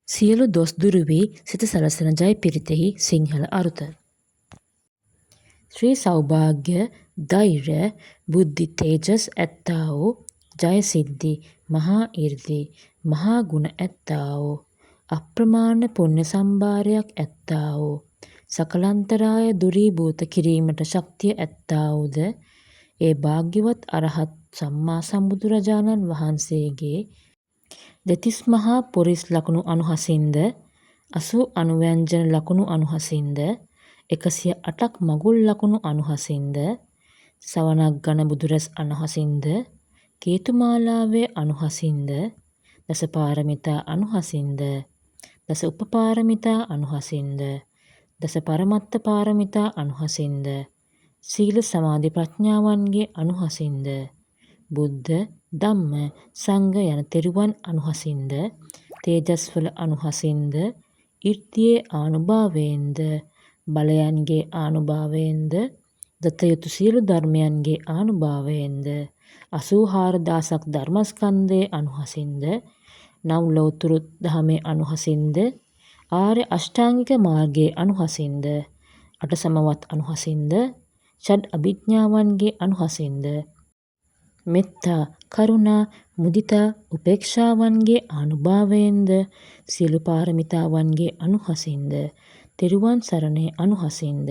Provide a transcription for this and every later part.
සියලු දොස් දුරු වී සිත සලසන ජය පිරිතෙහි සිංහල අරුත. ශ්‍රී සෞභාග්‍ය ධෛර්ය බුද්ධි තේජස් ඇත්තා වූ ජය සිද්ධි මහා 이르දි මහා ගුණ ඇත්තා වූ අප්‍රමාණ පුණ්‍ය සම්භාරයක් ඇත්තා වූ සකලන්තරාය දුරීභූත කිරීමට ශක්තිය ඇත්තා වූද ඒ භාග්‍යවත් අරහත් සම්මා සම්බුදුරජාණන් වහන්සේගේ දෙතිස් මහා පුරිස් ලකුණු අනුහසින්ද 80 අනුව්‍යංජන ලකුණු අනුහසින්ද 108ක් මගුල් ලකුණු අනුහසින්ද සවනක් ගණ බුදුරැස් අනුහසින්ද කේතුමාලාවේ අනුහසින්ද දස පාරමිතා අනුහසින්ද දස උපපාරමිතා අනුහසින්ද දස පරමත්ත පාරමිතා අනුහසින්ද සීල සමාධි ප්‍රඥාවන්ගේ අනුහසින්ද බුද්ධ ධම්ම සංඝ යන තෙරුවන් අනුහසින්ද තේජස්වල අනුහසින්ද ඊර්තියේ ආනුභාවයෙන්ද බලයන්ගේ ආනුභාවයෙන්ද දත යුතු සියලු ධර්මයන්ගේ ආනුභාවයෙන්ද 84000ක් ධර්මස්කන්ධයේ අනුහසින්ද නව ලෝතුරු ධමයේ අනුහසින්ද ආර්ය අෂ්ටාංගික මාර්ගයේ අනුහසින්ද අට සමවත් අනුහසින්ද ෂඩ් අභිඥාවන්ගේ අනුහසින්ද මෙත්තා කරුණා මුදිතා උපේක්ෂාවන්ගේ ආනුභාවයෙන්ද සියලු පාරමිතාවන්ගේ අනුහසින්ද තෙරුවන් සරණේ අනුහසින්ද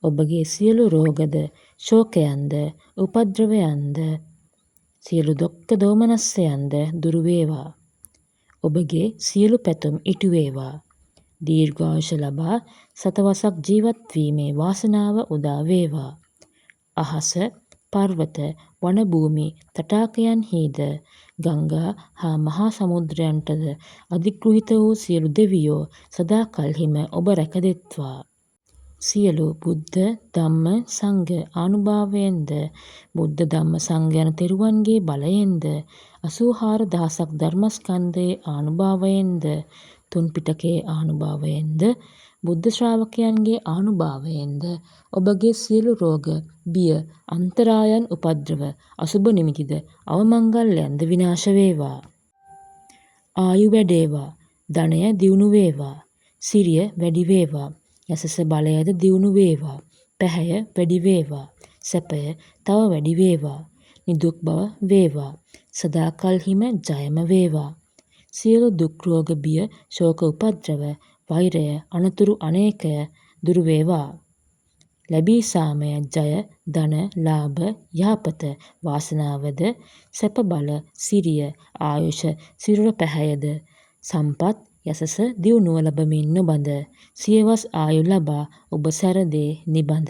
ඔබගේ සියලු රෝගද ශෝකයන්ද උපද්‍රවයන්ද සියලු දුක්ඛ දෝමනස්සයන්ද දුරු වේවා ඔබගේ සියලු පැතුම් ඉටු වේවා දීර්ඝායුෂ ලබා සතවසක් ජීවත් වීමේ වාසනාව උදා වේවා අහස පර්වත වන භූමි තටාකයන්හිද ගංගා හා මහා සමුද්‍රයන්ටද අධිග්‍රහිත වූ සියලු දෙවියෝ සදාකල්හිම ඔබ රැකදෙත්වා සියලු බුද්ධ ධම්ම සංඝ ආනුභාවයෙන්ද බුද්ධ ධම්ම සංඝ යන තෙරුවන්ගේ බලයෙන්ද 84000ක් ධර්මස්කන්ධයේ ආනුභාවයෙන්ද තුන් පිටකයේ ආනුභාවයෙන්ද බුද්ධ ශ්‍රාවකයන්ගේ ආනුභාවයෙන්ද ඔබගේ සියලු රෝග බිය අන්තරායන් උපද්‍රව අසුබ නිමිතිද අවමංගල්‍යන්ද විනාශ වේවා ආයු වැඩේවා ධනය දියුණු වේවා සිරිය වැඩි වේවා යසස බලයද දියුණු වේවා පැහැය වැඩි වේවා සැපය තව වැඩි වේවා නිදුක් බව වේවා සදාකල්හිම ජයම වේවා සියලු දුක් රෝග බිය ශෝක උපද්‍රව වෛරය අනතුරු අනේකය දුරු වේවා ලැබී සාමය ජය ධන ලාභ යහපත වාසනාවද සැප බල සිරිය ආයුෂ සිරුර පැහැයද සම්පත් යසස දියුණුව ලැබමින් නොබඳ සියවස් ආයු ලබා ඔබ සැරදේ නිබඳ